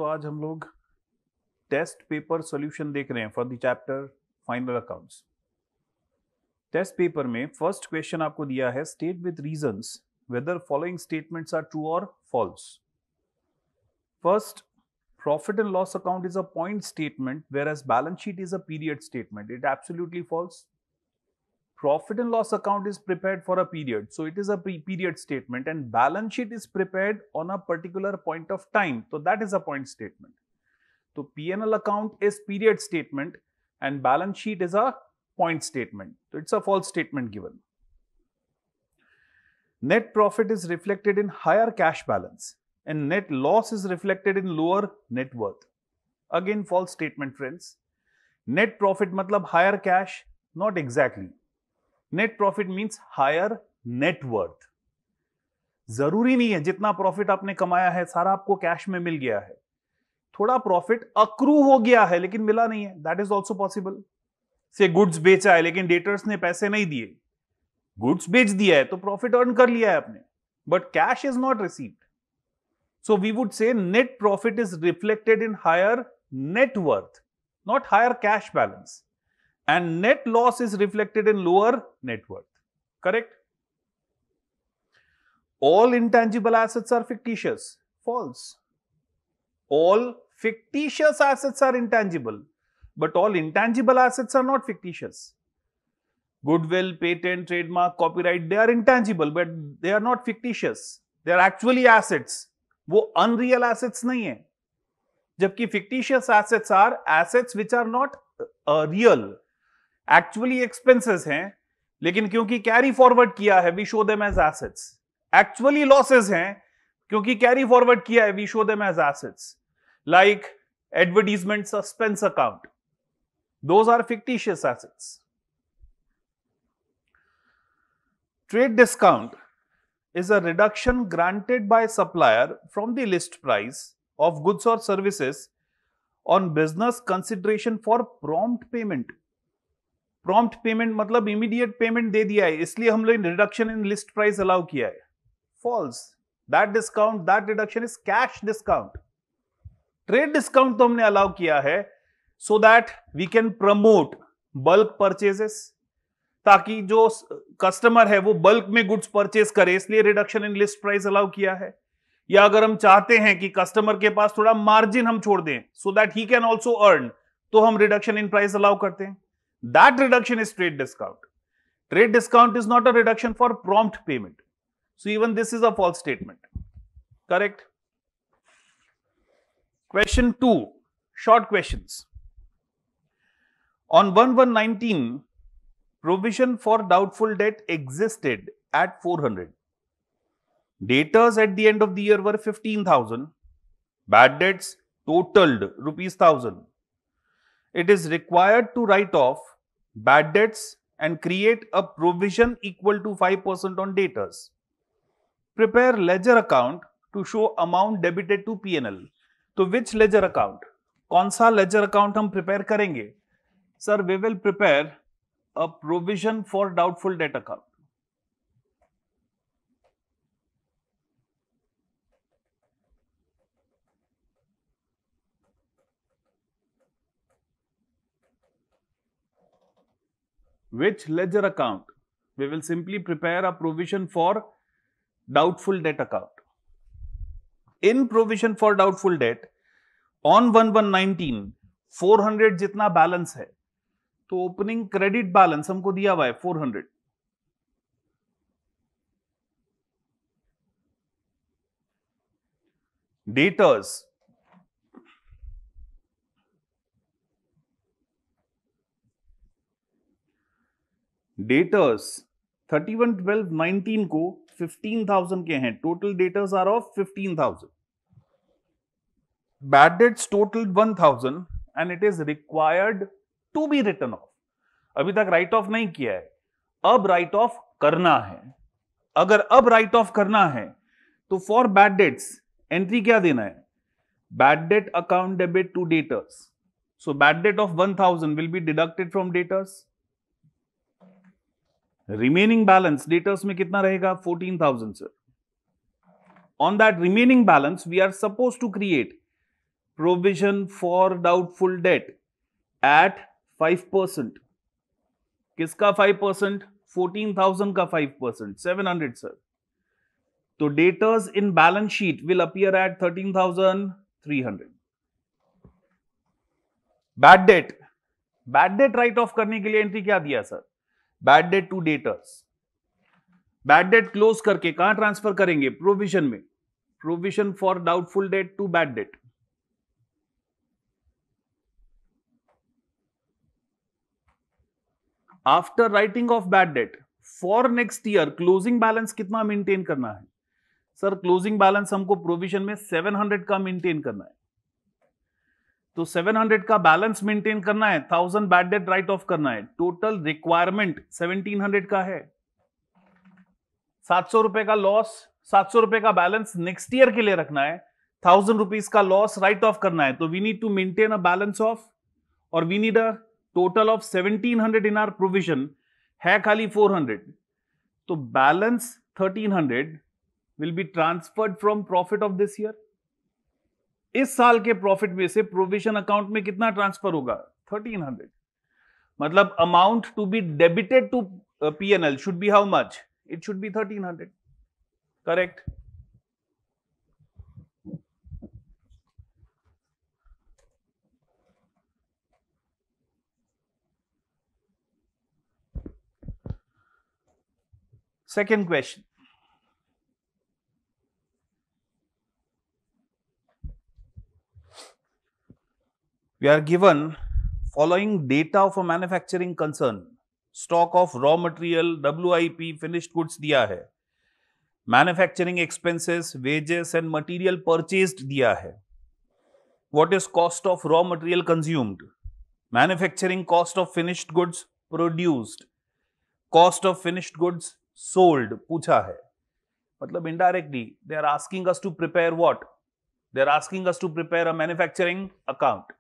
आज हम लोग टेस्ट पेपर सॉल्यूशन देख रहे हैं for the chapter final accounts. Test paper में फर्स्ट क्वेश्चन आपको दिया है, state with reasons whether following statements are true और false. First, profit and loss account is a point statement whereas balance sheet is a period statement. It absolutely false. Profit and loss account is prepared for a period, so it is a period statement, and balance sheet is prepared on a particular point of time, so that is a point statement. So P&L account is period statement and balance sheet is a point statement, so it's a false statement given. Net profit is reflected in higher cash balance and net loss is reflected in lower net worth. Again false statement friends. Net profit matlab higher cash? Not exactly. Net profit means higher net worth. जरूरी नहीं है जितना profit आपने कमाया है सारा आपको cash में मिल गया है, थोड़ा प्रॉफिट अक्रू हो गया है लेकिन मिला नहीं है, दैट इज ऑल्सो पॉसिबल। से गुड्स बेचा है लेकिन डेटर्स ने पैसे नहीं दिए, गुड्स बेच दिया है तो प्रॉफिट अर्न कर लिया है आपने, but cash is not received. So we would say net profit is reflected in higher net worth, not higher cash balance. And net loss is reflected in lower net worth. Correct? All intangible assets are fictitious. False. All fictitious assets are intangible, but all intangible assets are not fictitious. Goodwill, patent, trademark, copyright, they are intangible, but they are not fictitious. They are actually assets. वो unreal assets नहीं है, जबकि fictitious assets are assets which are not real, actually expenses हैं लेकिन क्योंकि carry forward किया है we show them as assets. Actually losses हैं क्योंकि कैरी फॉरवर्ड किया है we show them as assets, like advertisement suspense account, those are fictitious assets. Trade discount is a reduction granted by supplier from the list price of goods or services on business consideration for prompt payment. Prompt payment मतलब immediate payment दे दिया है इसलिए हम लोग reduction in list price allow किया है. False. That discount, that reduction is cash discount. Trade discount तो हमने allow किया है so that we can promote bulk purchases, ताकि जो कस्टमर है वो बल्क में गुड्स परचेज करे, इसलिए reduction in list price allow किया है. या अगर हम चाहते हैं कि कस्टमर के पास थोड़ा मार्जिन हम छोड़ दें so that he can also earn, तो हम रिडक्शन इन प्राइस अलाउ करते हैं. That reduction is trade discount. Trade discount is not a reduction for prompt payment, so even this is a false statement. Correct. Question 2, short questions. On 1/1/19 provision for doubtful debt existed at 400. Debtors at the end of the year were 15,000. Bad debts totaled rupees 1,000. It is required to write off bad debts and create a provision equal to 5% on debtors. Prepare ledger account to show amount debited to P&L. तो which ledger account? कौन सा ledger account हम prepare करेंगे? Sir, we will prepare a provision for doubtful debt account. Which ledger account? We will simply prepare a provision for doubtful debt account. In provision for doubtful debt, on 1/1/19 400 जितना balance है तो opening credit balance हमको दिया हुआ है 400. Debtors debtors 31/12/19 को 15,000 के हैं, total debtors are of 15,000. Bad debts total 1,000 and it is required to be return off. अभी तक राइट ऑफ नहीं किया है, अब राइट ऑफ करना है. अगर अब राइट ऑफ करना है तो फॉर बैड डेट्स एंट्री क्या देना है? Bad debt account debit to debtors. So bad debt of 1,000 will be deducted from debtors. Remaining balance debtors में कितना रहेगा? 14,000 sir. On that remaining balance we are supposed to create provision for doubtful debt at 5%. किसका 5%? 14,000 का 5%, 700 sir. तो debtors in balance sheet will appear at 13,300. Bad debt, bad debt write off करने के लिए entry क्या दिया sir? Bad debt to debtors. Bad debt close करके कहां ट्रांसफर करेंगे? प्रोविजन में. Provision for doubtful debt to bad debt. After writing off bad debt for next year closing balance कितना मेंटेन करना है? सर क्लोजिंग बैलेंस हमको provision में 700 का मेंटेन करना है. तो 700 का बैलेंस मेंटेन करना है, 1000 बैड डेट राइट ऑफ करना है. टोटल रिक्वायरमेंट 1700 का है. 700 रुपए का लॉस, 700 रुपए का बैलेंस नेक्स्ट ईयर के लिए रखना है. 1000 रुपीज का लॉस राइट ऑफ करना है. तो we need to maintain a balance of, और we need a total of 1700 in our provision. है खाली 400. तो balance 1300 will be transferred from profit of this year. इस साल के प्रॉफिट में से प्रोविजन अकाउंट में कितना ट्रांसफर होगा? 1300. मतलब amount to be debited to P&L should be how much? It should be 1300. Correct. Second question. We are given following data of a manufacturing concern. Stock of raw material, WIP, finished goods दिया है. Manufacturing expenses, wages and material purchased दिया है. What is cost of raw material consumed? Manufacturing cost of finished goods produced, cost of finished goods sold पूछा है. मतलब indirectly they are asking us to prepare what? They are asking us to prepare a manufacturing account.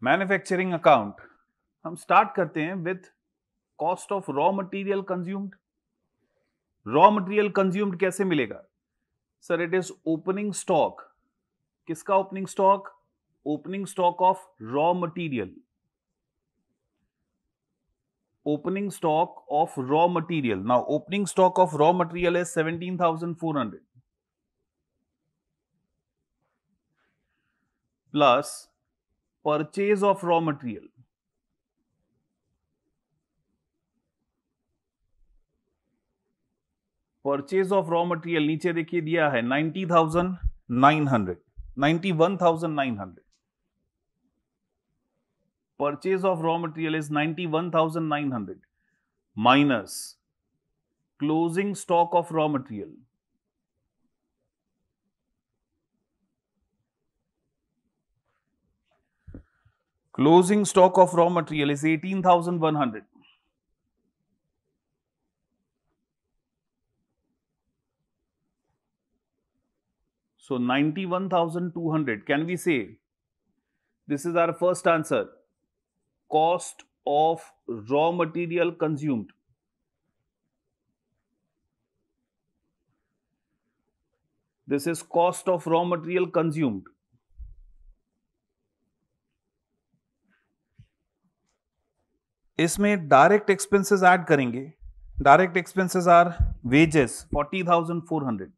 Manufacturing account हम start करते हैं with cost of raw material consumed. Raw material consumed कैसे मिलेगा sir? It is opening stock. किसका opening stock? Opening stock of raw material. Opening stock of raw material. Now opening stock of raw material is 17,400 plus purchase of raw material. Purchase of raw material नीचे देखिए दिया है 90,900, 91,900. Purchase of raw material is 91,900 minus closing stock of raw material. Closing stock of raw material is 18,100. So 91,200. Can we say this is our first answer? Cost of raw material consumed. This is cost of raw material consumed. इसमें direct expenses add करेंगे. Direct expenses are wages 40,400.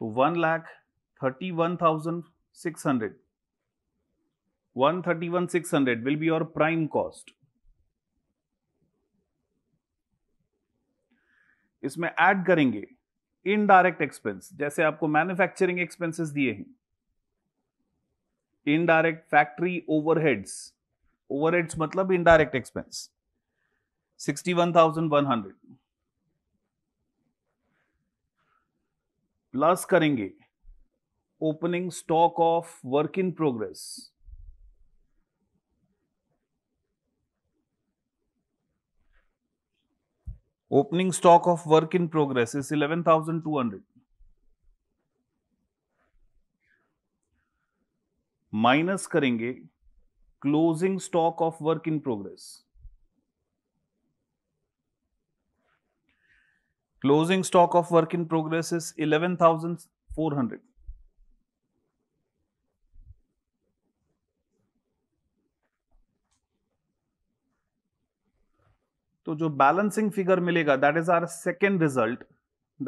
तो 1,31,600. 131,600 will be your prime cost. इसमें add करेंगे indirect expense. जैसे आपको manufacturing expenses दिए हैं, indirect factory overheads. Overheads मतलब इनडायरेक्ट एक्सपेंस 61,100 प्लस करेंगे opening stock of work in progress Opening stock of work in progress is 11,200. Minus करेंगे closing stock of work in progress. Closing stock of work in progress is 11,400. तो जो balancing figure मिलेगा, that is our second result,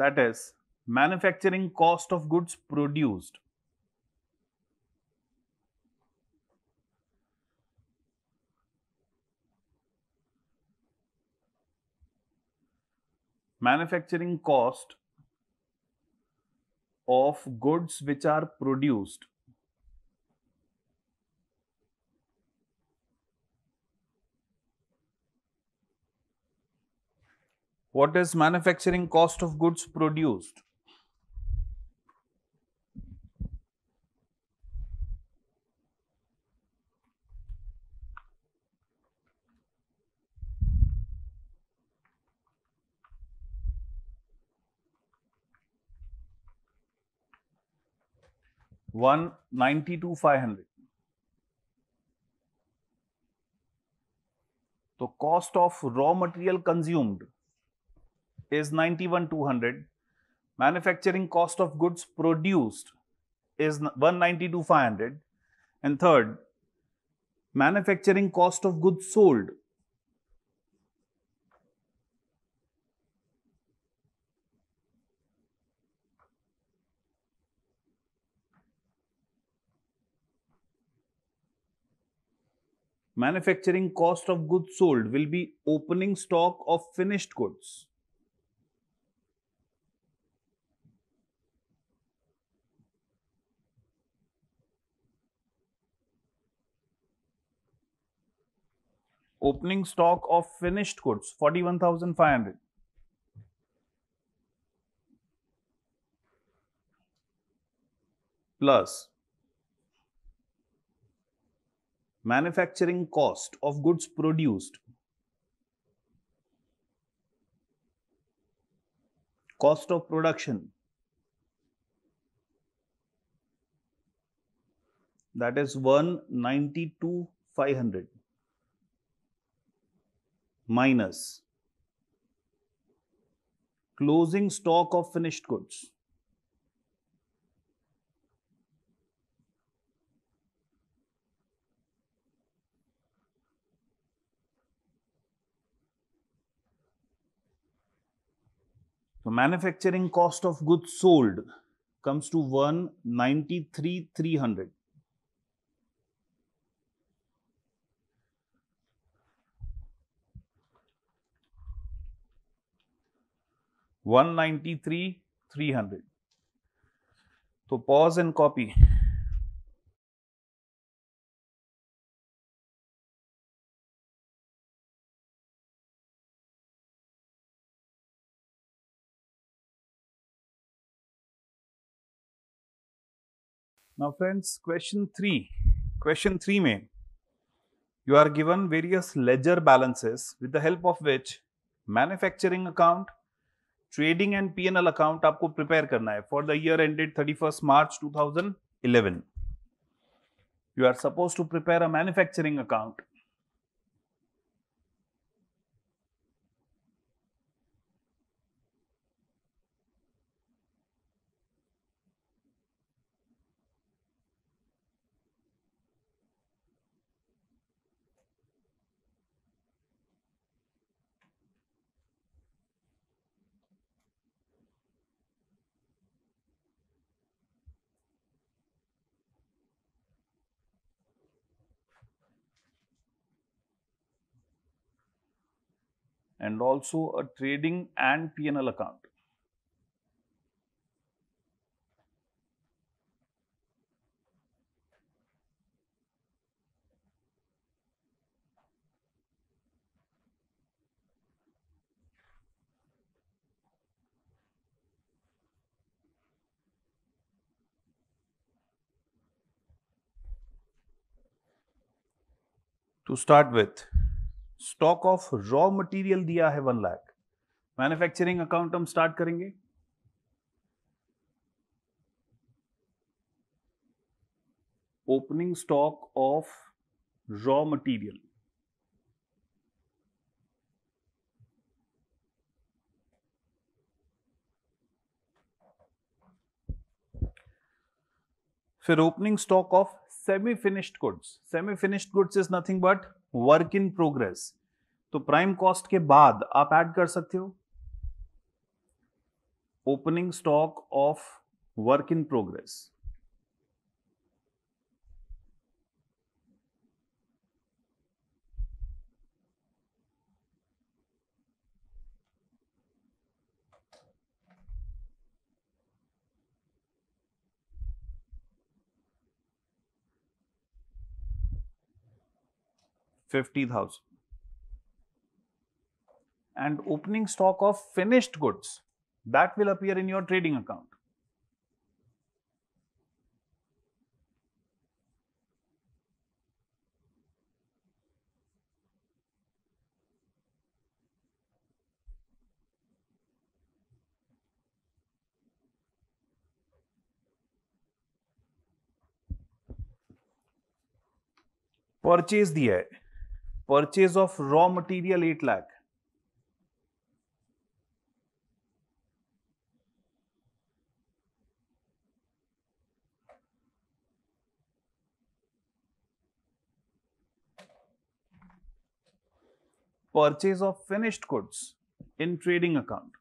that is manufacturing cost of goods produced. Manufacturing cost of goods which are produced. What is manufacturing cost of goods produced? $192,500. तो cost of raw material consumed is 91,200. Manufacturing cost of goods produced is 192,500. And third, manufacturing cost of goods sold. Manufacturing cost of goods sold will be opening stock of finished goods. Opening stock of finished goods 41,500. Plus manufacturing cost of goods produced. Cost of production, that is 192,500 minus closing stock of finished goods. So manufacturing cost of goods sold comes to 193,300. $193,300. So pause and copy. Now friends, question 3. Question 3 में you are given various ledger balances with the help of which manufacturing account, trading and P&L account आपको prepare करना है for the year ended 31st March 2011. You are supposed to prepare a manufacturing account. And also a trading and P&L account. To start with, stock of raw material दिया है 1 lakh. Manufacturing account हम start करेंगे। Opening stock of raw material, फिर opening stock of semi finished goods. Semi finished goods is nothing but work in progress, तो prime cost के बाद आप add कर सकते हो opening stock of work in progress. $50,000 and opening stock of finished goods that will appear in your trading account. Purchase दिया है, purchase of raw material 8 lakh, purchase of finished goods in trading account,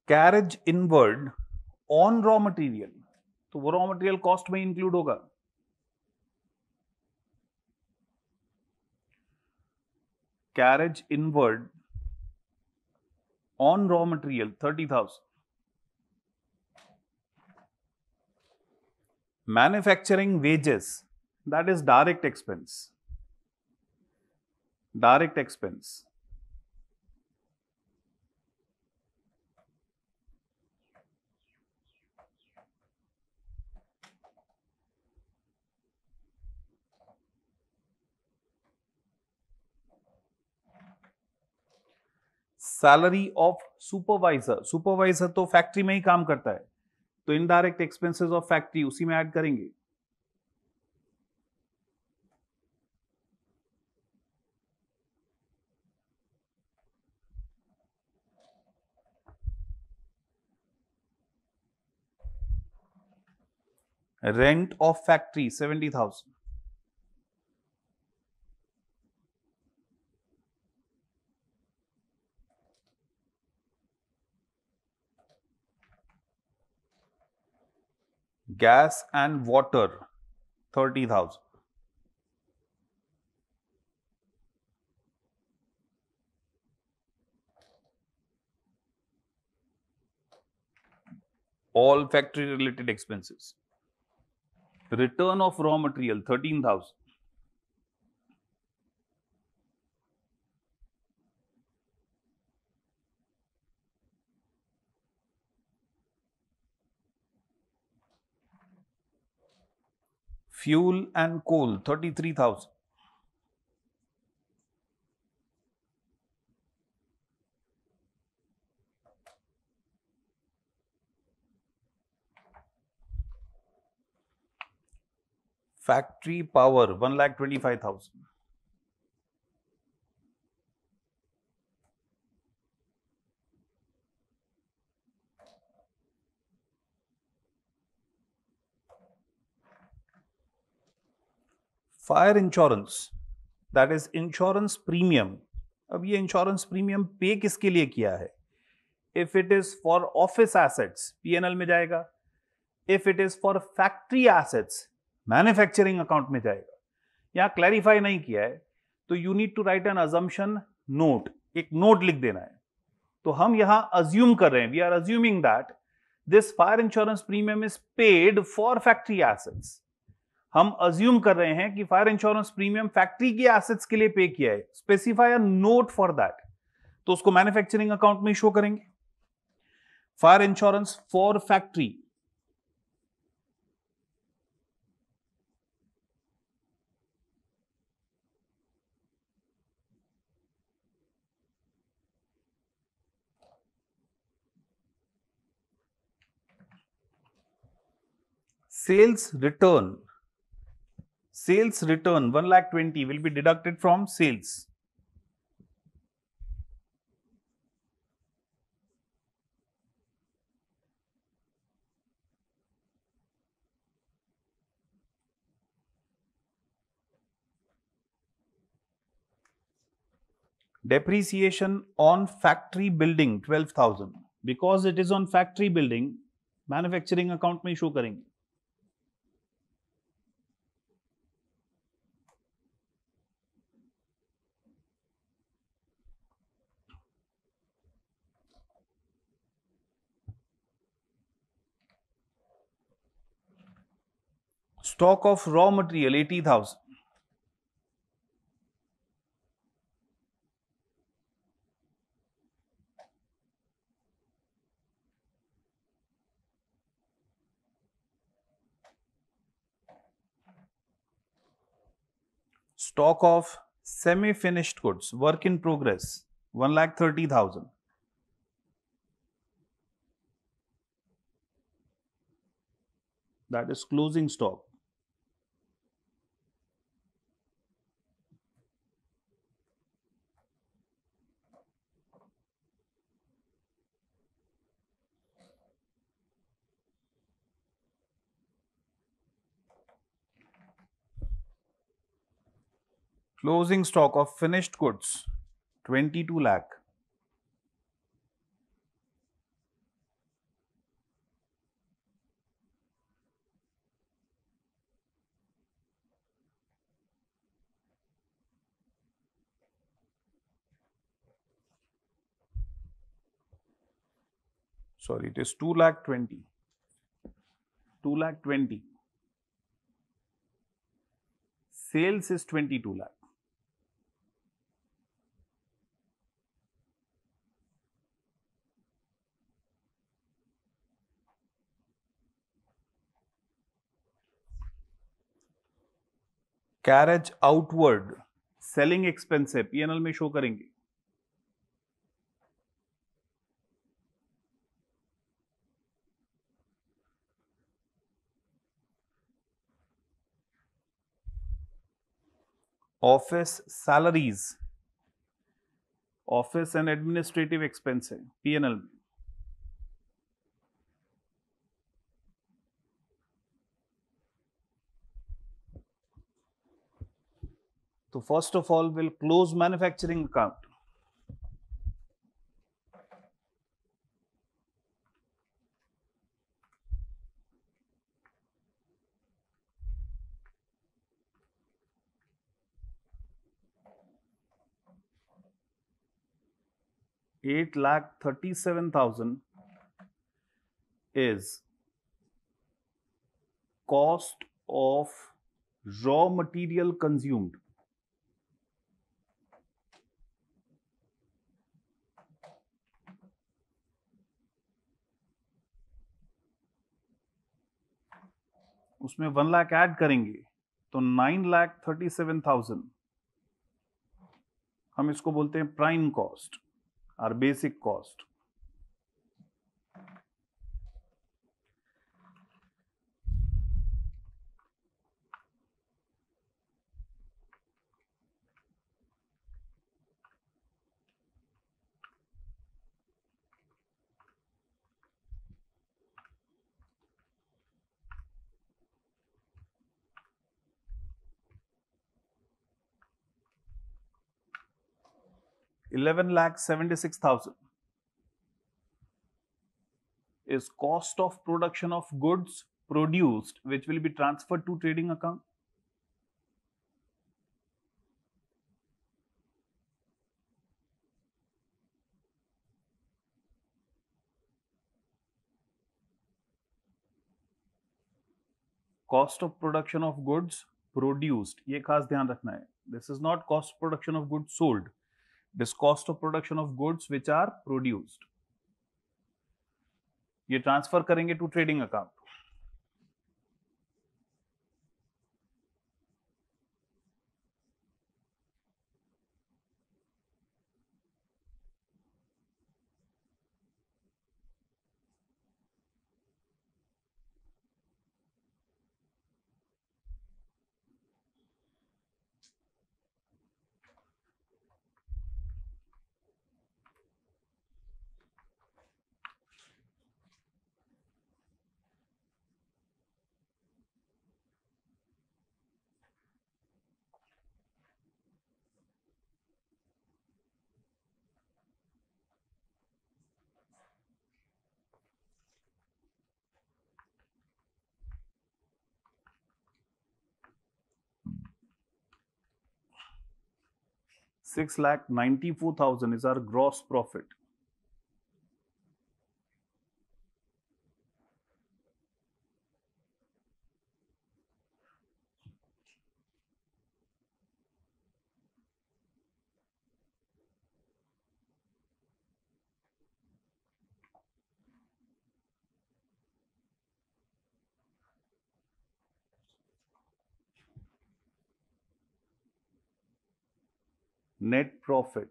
carriage inward on raw material, तो वो raw material cost में include होगा। Carriage inward on raw material 30,000. Manufacturing wages, that is direct expense. Direct expense. Salary of supervisor, supervisor तो factory में ही काम करता है, तो इनडायरेक्ट एक्सपेंसेस ऑफ फैक्ट्री उसी में ऐड करेंगे। Rent of factory 70,000। gas and water 30,000। all factory related expenses। return of raw material 13,000। fuel and coal 33,000। factory power 1,25,000। Fire insurance, that is insurance premium. अब ये इंश्योरेंस प्रीमियम पे किसके लिए किया है? If it is for office assets PNL में जाएगा, if it is for factory assets manufacturing account में जाएगा। यहां क्लैरिफाई नहीं किया है, तो you need to write an assumption note, एक नोट लिख देना है। तो हम यहां अज्यूम कर रहे हैं, we are assuming that this fire insurance premium is paid for factory assets. हम अज्यूम कर रहे हैं कि फायर इंश्योरेंस प्रीमियम फैक्ट्री की एसेट्स के लिए पे किया है। Specify a note for that. तो उसको मैन्युफैक्चरिंग अकाउंट में शो करेंगे। Fire insurance for factory, sales return, 1,20,000 will be deducted from sales. Depreciation on factory building 12,000, because it is on factory building, manufacturing account में show करेंगे। Stock of raw material 80,000, stock of semi-finished goods, work in progress, 1,30,000. That is closing stock. Closing stock of finished goods, 22 lakh. Sorry, it is 2,20,000. 2,20,000. Sales is 22 lakh. Carriage outward, selling expense है, PNL में show करेंगे। Office salaries, office and administrative expense है PNL में। तो first of all will close manufacturing account. $8,37,000 is cost of raw material consumed. उसमें 1 lakh add करेंगे तो 9,37,000, हम इसको बोलते हैं प्राइम कॉस्ट और basic cost. $11,76,000 is cost of production of goods produced, which will be transferred to trading account. Cost of production of goods produced, ये खास ध्यान रखना है. This is not cost of production of goods sold. It is cost of production of goods which are produced. ये transfer करेंगे to trading account. $6,94,000 is our gross profit. Net profit.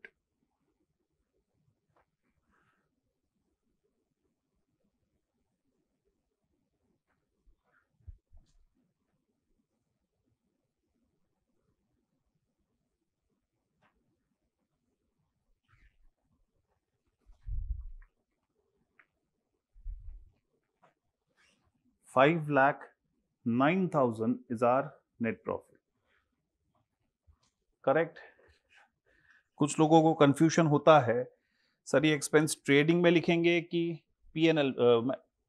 $5,09,000 is our net profit. Correct. कुछ लोगों को confusion होता है, sir ये expense trading में लिखेंगे कि पीएनएल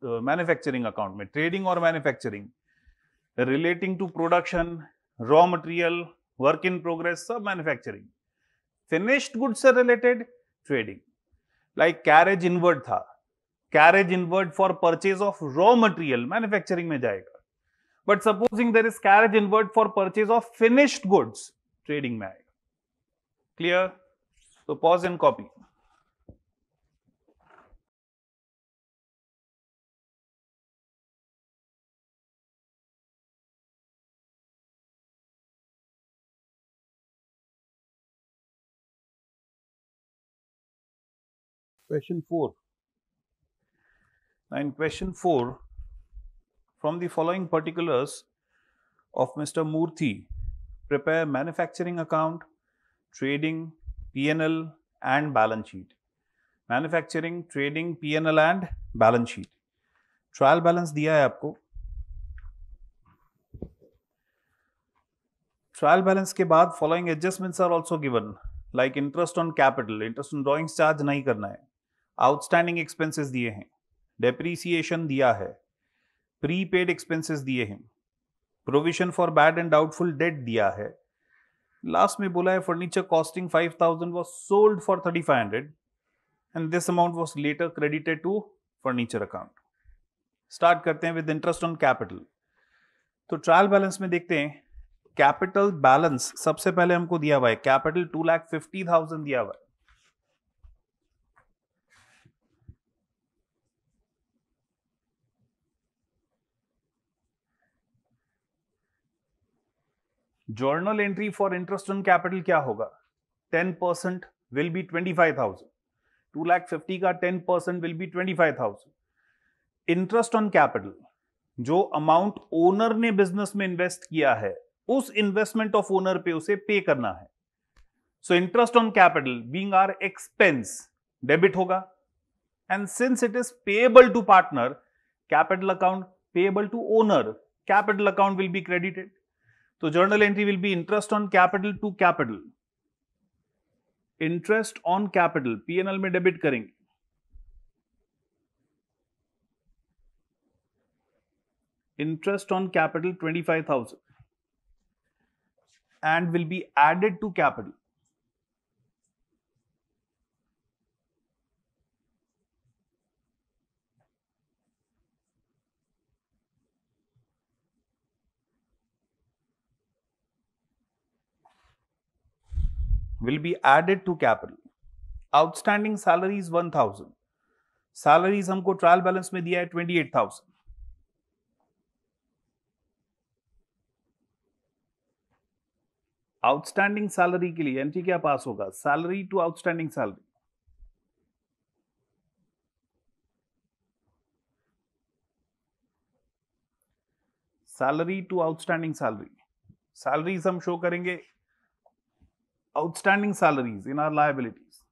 मैन्युफैक्चरिंग अकाउंट में. ट्रेडिंग और manufacturing relating to production, raw material, work in progress, सब मैन्युफैक्चरिंग. फिनिश्ड गुड से related trading. Like carriage inward था, carriage inward for purchase of raw material manufacturing में जाएगा. But supposing there is carriage inward for purchase of finished goods, trading में आएगा. Clear? तो pause and copy. Question 4. Now in question 4, from the following particulars of Mr. Murthy, prepare manufacturing account, trading, P&L and balance sheet. Manufacturing, trading, P&L and balance sheet. Trial balance दिया है आपको. Trial balance के बाद following adjustments are also given, like interest on capital, interest on drawings charge नहीं करना है. Outstanding expenses दिए हैं, डेप्रीसिएशन दिया है, प्रीपेड एक्सपेंसेस दिए हैं, provision for bad and doubtful debt दिया है. लास्ट में बोला है furniture costing 5,000 was sold for 3,500 and this amount was later credited to furniture account. Start करते हैं विद इंटरेस्ट ऑन कैपिटल. तो ट्रायल बैलेंस में देखते हैं कैपिटल बैलेंस सबसे पहले हमको दिया हुआ है, कैपिटल 2,50,000 दिया हुआ है. Journal entry for interest on capital क्या होगा? 10% विल बी 25,000. 2,50,000 का 10% will be 25,000. Interest on capital, जो अमाउंट ओनर ने बिजनेस में इन्वेस्ट किया है, उस इन्वेस्टमेंट ऑफ ओनर पे उसे पे करना है. So interest on capital being our expense debit होगा. And since it is payable to partner, capital account payable to owner, capital account will be credited. तो journal entry will be interest on capital to capital. Interest on capital PNL में debit करेंगे. Interest on capital 25,000 and will be added to capital. Will be added to capital. Outstanding salaries 1000, salaries हमको trial balance में दिया है 28,000। Outstanding salary के लिए entry क्या pass होगा? Salary to outstanding salary, salary to outstanding salary. Salaries हम show करेंगे outstanding salaries in our liabilities.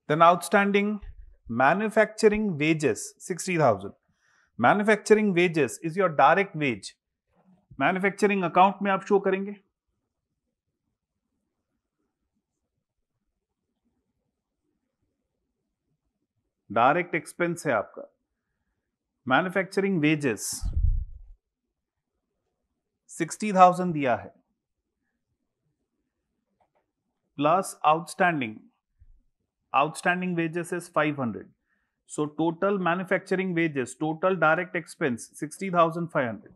Then outstanding manufacturing wages 60,000। Manufacturing wages is your direct wage, manufacturing account में आप show करेंगे। Direct expense है आपका manufacturing wages 60,000 दिया है, plus outstanding wages is 500। So total manufacturing wages, total direct expense 60,500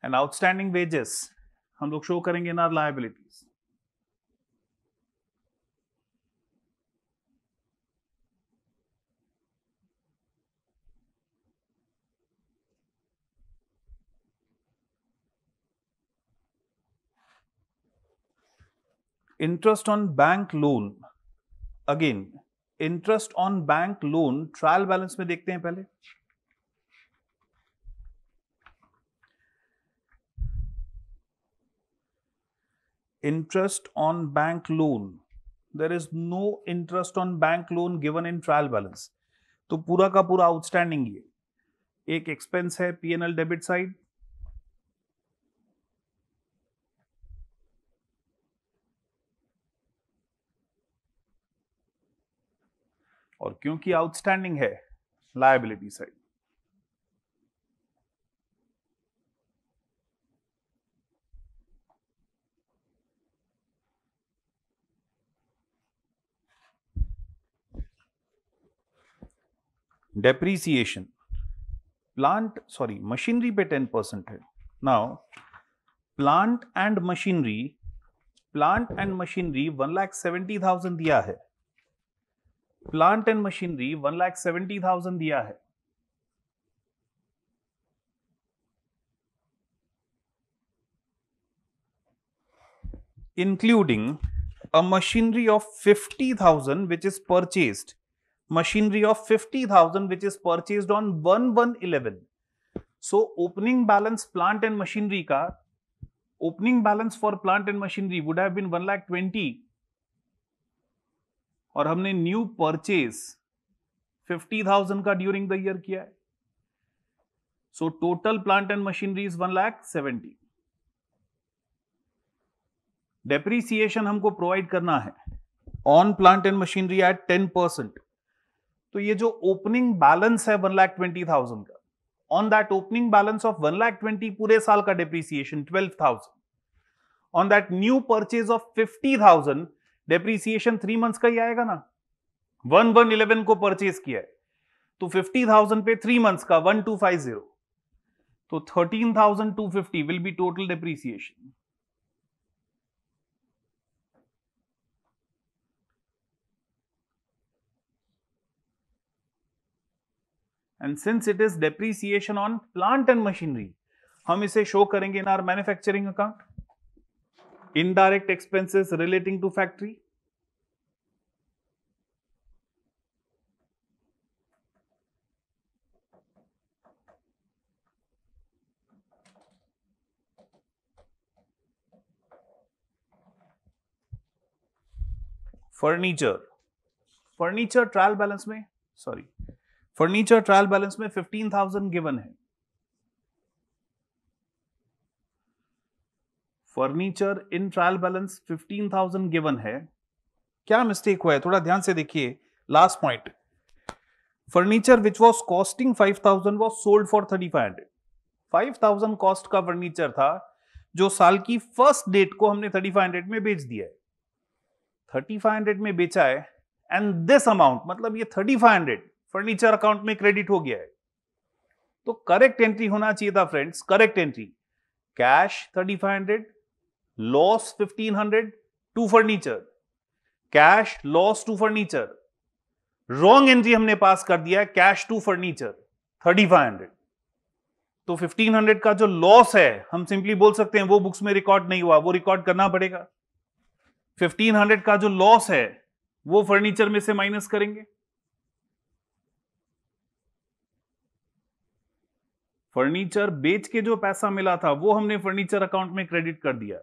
and outstanding wages हम लोग show करेंगे in our liabilities. Interest on bank loan, again interest on bank loan trial balance में देखते हैं पहले। Interest on bank loan, there is no interest on bank loan given in trial balance, तो पूरा का पूरा आउटस्टैंडिंग ये एक एक्सपेंस है पीएनएल डेबिट साइड, और क्योंकि आउटस्टैंडिंग है लायबिलिटी साइड। डेप्रीसिएशन मशीनरी पे 10% है। नाउ प्लांट एंड मशीनरी 1,70,000 दिया है, प्लांट एंड मशीनरी 1,70,000 दिया है, including a machinery of 50,000 which is purchased, machinery of 50,000 which is purchased on 1/1/11। so opening balance plant and machinery का opening balance for plant and machinery would have been 1,20,000 और हमने new purchase 50,000 का during the year किया है, so total plant and machinery is 1,70,000। Depreciation हमको provide करना है on plant and machinery at 10%, तो ये जो ओपनिंग बैलेंस है 1,20,000 का, on that opening balance of 1,20,000 पूरे साल का depreciation 12,000, on that new purchase of 50,000 depreciation 3 months का ही आएगा ना, 1/1/11 को परचेज किया है तो 50,000 पे 3 मंथ्स का 1,250, तो 13,250 will be total depreciation. And since it is depreciation on plant and machinery, हम इसे शो करेंगे in our manufacturing account, indirect expenses relating to factory. Furniture trial balance में फर्नीचर ट्रायल बैलेंस में 15,000 गिवन है। Furniture in trial balance 15,000 given है। क्या mistake हुआ है थोड़ा ध्यान से देखिए, last point, furniture which was costing 5,000 was sold for 3,500। 5,000 cost का फर्नीचर था जो साल की फर्स्ट डेट को हमने 3,500 में बेच दिया है, 3,500 में बेचा है, एंड दिस अमाउंट मतलब ये 3,500 फर्नीचर अकाउंट में क्रेडिट हो गया है। तो करेक्ट एंट्री होना चाहिए था friends, correct entry cash 3500, loss 1500 to furniture, cash loss to furniture. Wrong entry हमने पास कर दिया, कैश टू फर्नीचर 3500। तो 1500 का जो लॉस है हम सिंपली बोल सकते हैं वो बुक्स में रिकॉर्ड नहीं हुआ, वो रिकॉर्ड करना पड़ेगा। 1500 का जो लॉस है वो फर्नीचर में से माइनस करेंगे। फर्नीचर बेच के जो पैसा मिला था वो हमने फर्नीचर अकाउंट में क्रेडिट कर दिया।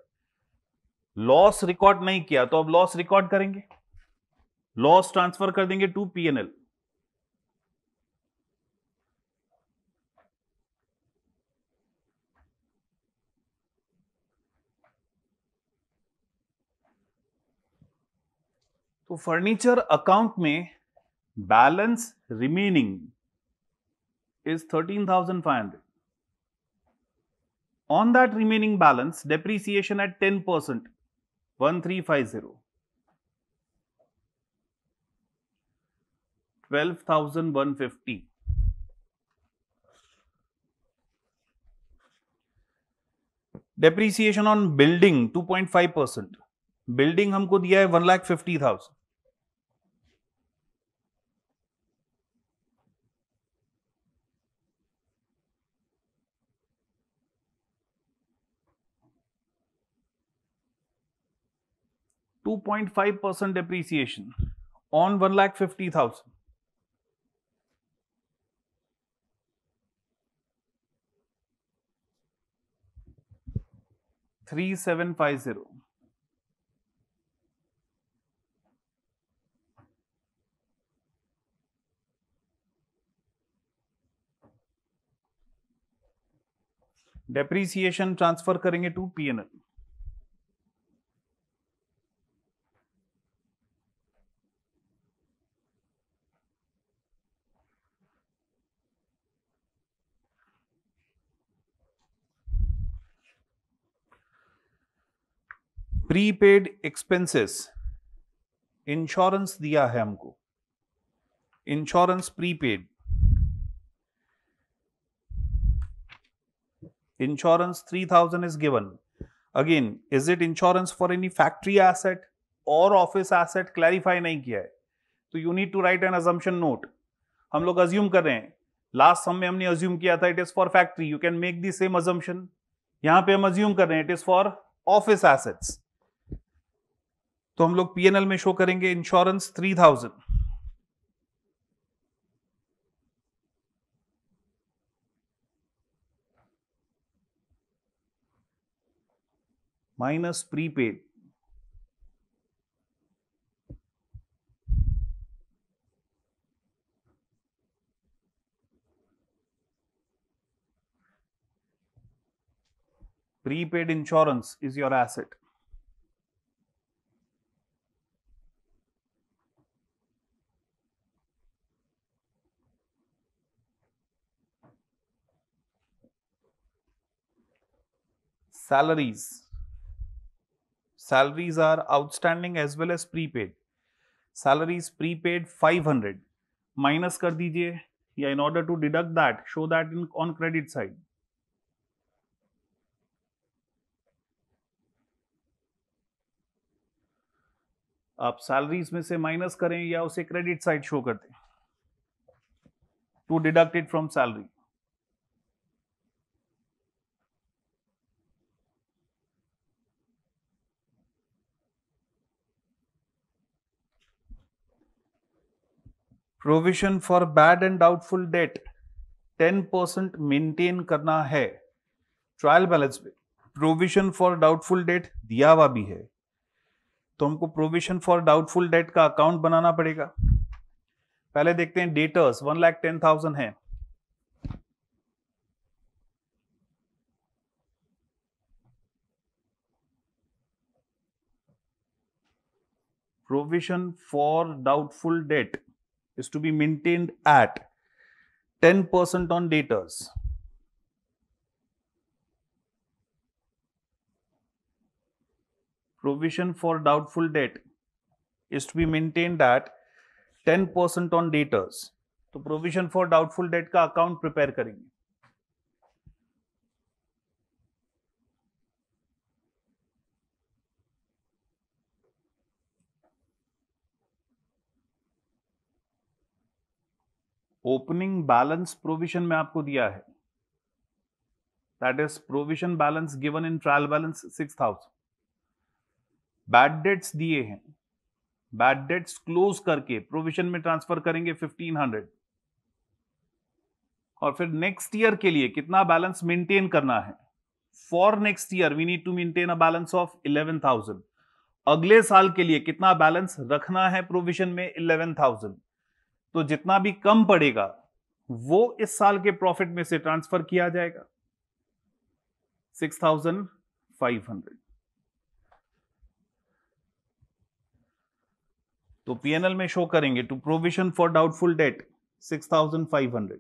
लॉस रिकॉर्ड नहीं किया तो अब लॉस रिकॉर्ड करेंगे, लॉस ट्रांसफर कर देंगे टू पीएनएल। तो फर्नीचर अकाउंट में balance remaining is 13,500. On that remaining balance, depreciation at 10%, 1350, 12,150. Depreciation on building 2.5%. Building हमको दिया है 1,50,000. (2.5% depreciation on 1,50,000). (3,750). डेप्रीसिएशन ट्रांसफर करेंगे to PNL. Prepaid expenses, insurance दिया है हमको, insurance prepaid, insurance 3,000 is given. Again, is it insurance for any factory asset or office asset? Clarify नहीं किया है, तो you need to write an assumption note. हम लोग assume कर रहे हैं, लास्ट सम में हमने assume किया था it is for factory. You can make the same assumption. यहां पे हम assume कर रहे हैं it is for office assets. तो हम लोग P&L में शो करेंगे insurance 3,000 minus prepaid, prepaid insurance is your asset. Salaries, salaries are outstanding as well as prepaid. Salaries prepaid 500 minus कर दीजिए, या in order to deduct that show that in on credit side. आप salaries में से minus करें या उसे credit side show कर दें to deduct it from salary. Provision for bad and doubtful debt 10% maintain करना है ट्रायल बैलेंस में। प्रोविजन फॉर डाउटफुल डेट दिया हुआ भी है, तो हमको प्रोविजन फॉर डाउटफुल डेट का अकाउंट बनाना पड़ेगा। पहले देखते हैं डेटर्स 1,10,000 है, provision for doubtful debt is to be maintained at 10% on debtors. Provision for doubtful debt is to be maintained at 10% on debtors. तो provision for doubtful debt का account prepare करेंगे। ओपनिंग बैलेंस प्रोविजन में आपको दिया है, that is provision balance given in trial balance 6000। Bad debts दिए हैं, bad debts close करके प्रोविजन में ट्रांसफर करेंगे 1500, और फिर नेक्स्ट ईयर के लिए कितना बैलेंस मेंटेन करना है। For next year we need to maintain a balance of 11,000। अगले साल के लिए कितना बैलेंस रखना है प्रोविजन में? 11,000। तो जितना भी कम पड़ेगा वो इस साल के प्रॉफिट में से ट्रांसफर किया जाएगा, 6,500। तो पीएनएल में शो करेंगे to provision for doubtful debt 6,500।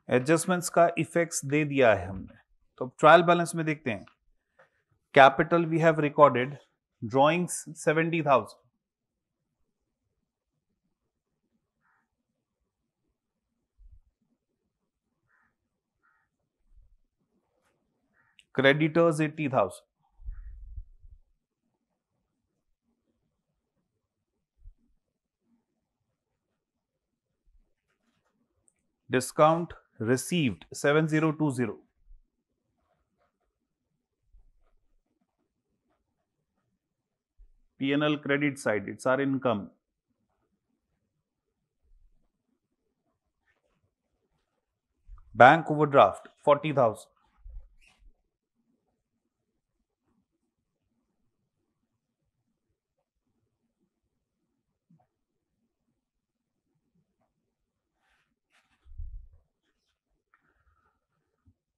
Adjustments का इफेक्ट्स दे दिया है हमने। तो ट्रायल बैलेंस में देखते हैं, capital we have recorded, drawings 70,000, creditors 80,000, discount received 7020, P&L credit side, it's our income, bank overdraft 40,000,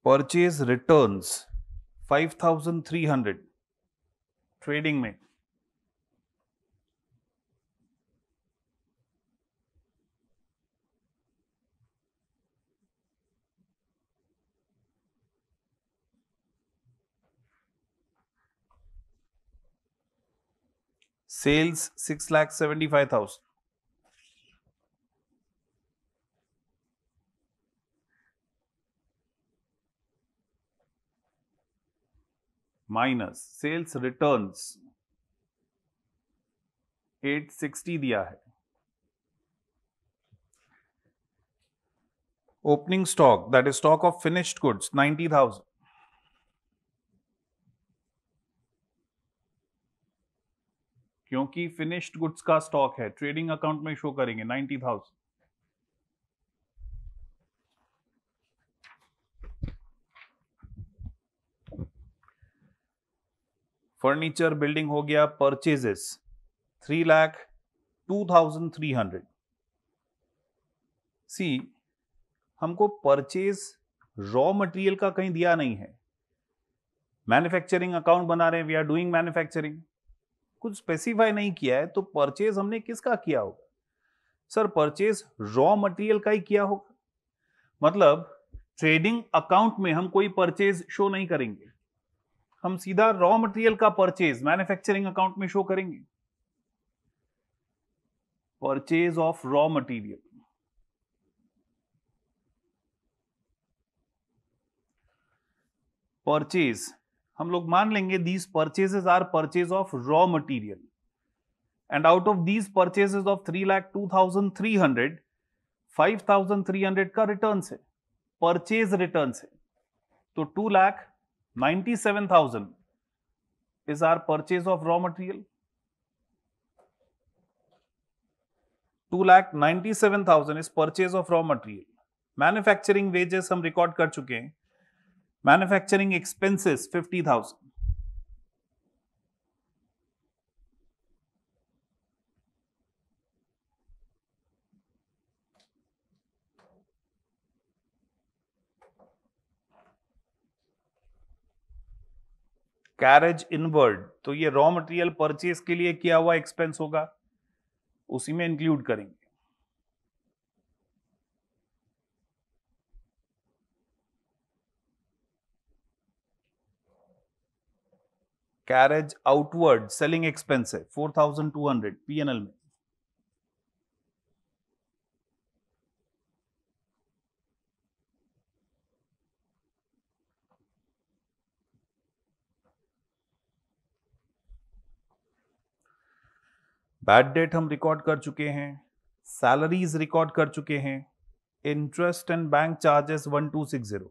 purchase returns 5,300 trading में, सेल्स 6,75,000, माइनस सेल्स रिटर्न्स 860 दिया है, opening stock that is stock of finished goods 90,000, क्योंकि finished goods का stock है trading account में show करेंगे 90,000। Furniture building हो गया, परचेजेस 3,02,300। सी, हमको परचेज रॉ मटेरियल का कहीं दिया नहीं है, मैन्युफैक्चरिंग अकाउंट बना रहे हैं, वी आर डूइंग मैन्युफैक्चरिंग, कुछ स्पेसिफाई नहीं किया है, तो परचेज हमने किसका किया होगा? सर परचेज रॉ मटेरियल का ही किया होगा, मतलब ट्रेडिंग अकाउंट में हम कोई परचेज शो नहीं करेंगे, हम सीधा रॉ मटेरियल का परचेज मैन्युफैक्चरिंग अकाउंट में शो करेंगे, purchase of raw material. Purchase हम लोग मान लेंगे these purchases are purchase of raw material, and out of these purchases of 3,02,300 5,300 का रिटर्न है, परचेज रिटर्न है, तो 2,97,000 is our purchase of raw material, 2,97,000 is purchase of raw material। Manufacturing wages हम record कर चुके हैं, मैन्युफैक्चरिंग एक्सपेंसेस 50,000, कैरेज इनवर्ड, तो ये रॉ मटेरियल परचेज के लिए किया हुआ एक्सपेंस होगा, उसी में इंक्लूड करेंगे। कैरेज आउटवर्ड सेलिंग एक्सपेंस है 4200 पीएनएल में। बैड डेट हम रिकॉर्ड कर चुके हैं, सैलरीज रिकॉर्ड कर चुके हैं, interest and bank charges 1260।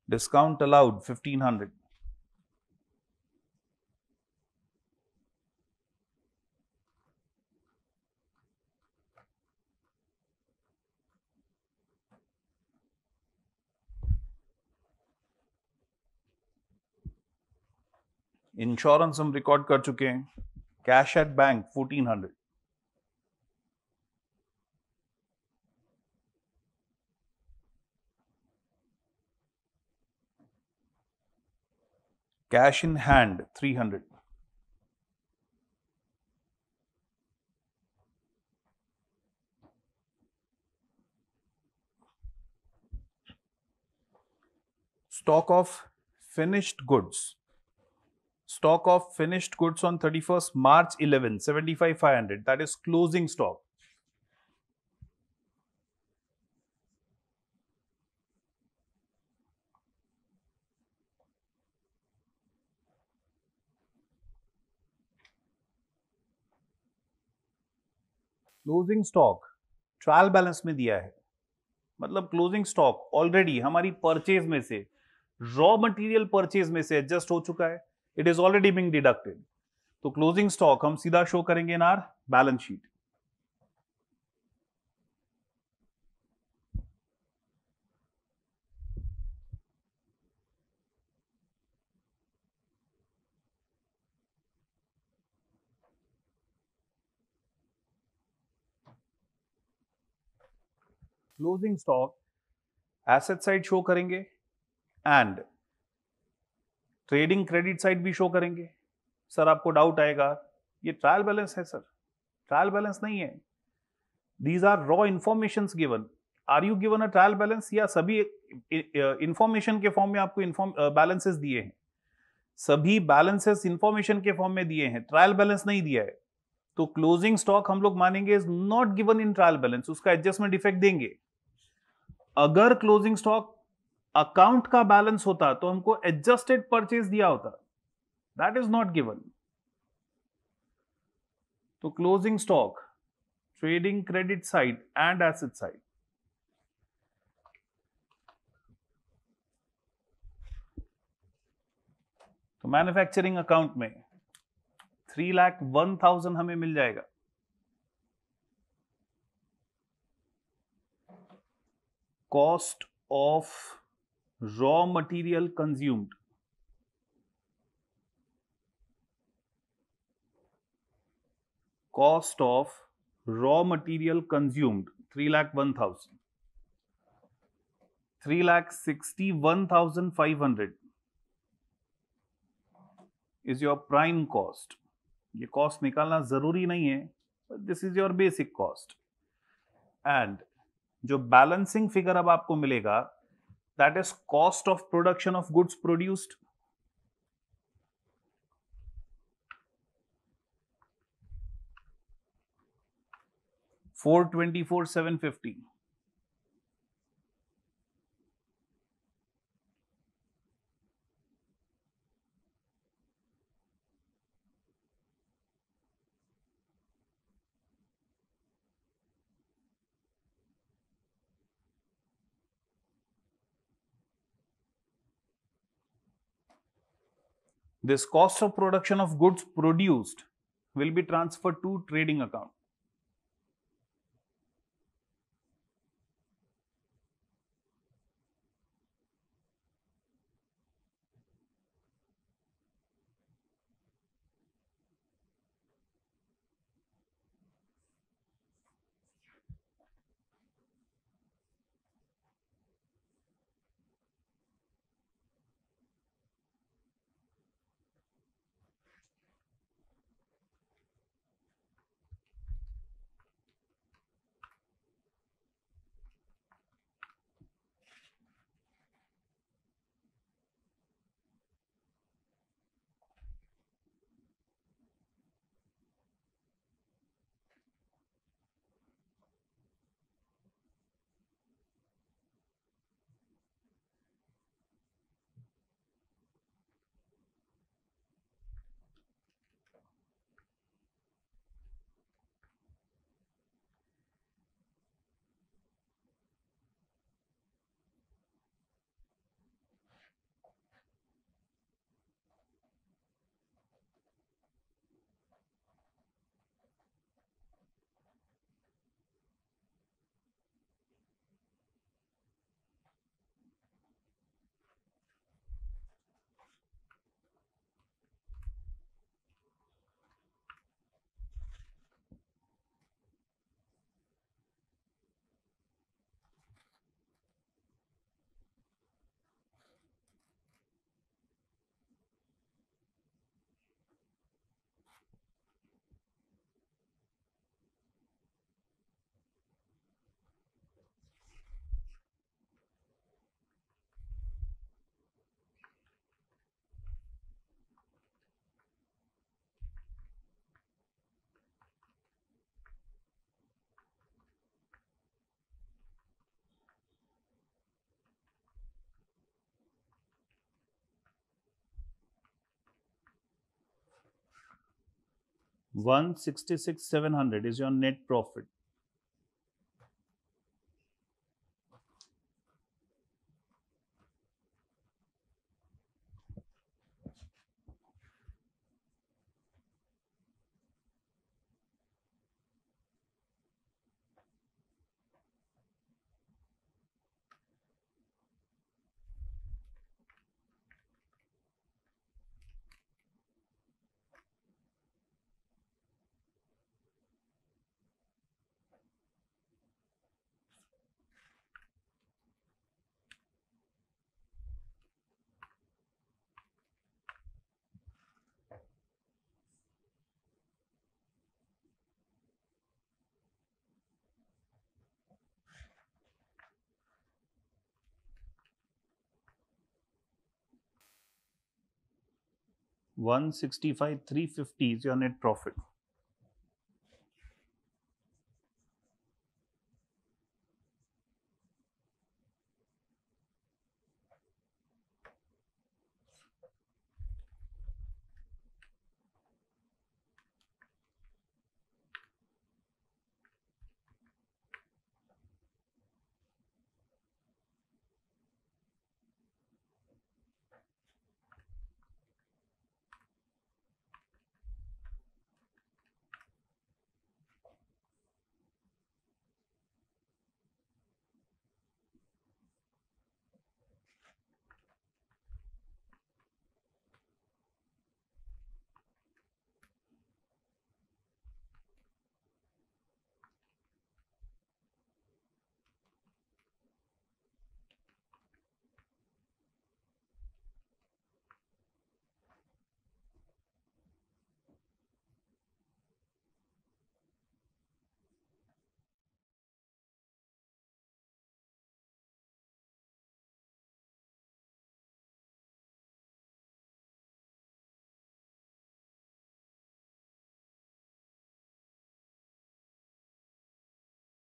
Discount allowed 1500। Insurance हम रिकॉर्ड कर चुके हैं, cash at bank 1400। Cash in hand 300। Stock of finished goods. Stock of finished goods on 31st March 11, 75,500. That is closing stock. Closing stock trial balance में दिया है, मतलब closing stock already हमारी purchase में से, रॉ मटेरियल परचेज में से adjust हो चुका है, it is already being deducted. तो क्लोजिंग स्टॉक हम सीधा शो करेंगे in our balance sheet. Closing stock asset side show करेंगे एंड ट्रेडिंग क्रेडिट साइड भी शो करेंगे। सर आपको डाउट आएगा, ये ट्रायल बैलेंस है सर, ट्रायल बैलेंस नहीं है। These are raw information given. Are you given a trial balance, या सभी इंफॉर्मेशन के फॉर्म में आपको बैलेंसेस दिए हैं? सभी बैलेंसेस इंफॉर्मेशन के फॉर्म में दिए हैं, ट्रायल बैलेंस नहीं दिया है। तो क्लोजिंग स्टॉक हम लोग मानेंगे is not given in trial balance, उसका एडजस्टमेंट इफेक्ट देंगे। अगर क्लोजिंग स्टॉक अकाउंट का बैलेंस होता तो हमको एडजस्टेड परचेज दिया होता, दैट इज नॉट गिवन। तो closing stock trading credit side and asset side. तो मैन्युफैक्चरिंग अकाउंट में 3,01,000 हमें मिल जाएगा। Cost of raw material consumed, cost of raw material consumed 3,01,000, 3,61,500 is your prime cost। ये कॉस्ट निकालना जरूरी नहीं है, but this is your basic cost। And जो बैलेंसिंग फिगर अब आपको मिलेगा, that is cost of production of goods produced। $424,750। This cost of production of goods produced will be transferred to trading account। 166,700 is your net profit. $165,350 is your net profit.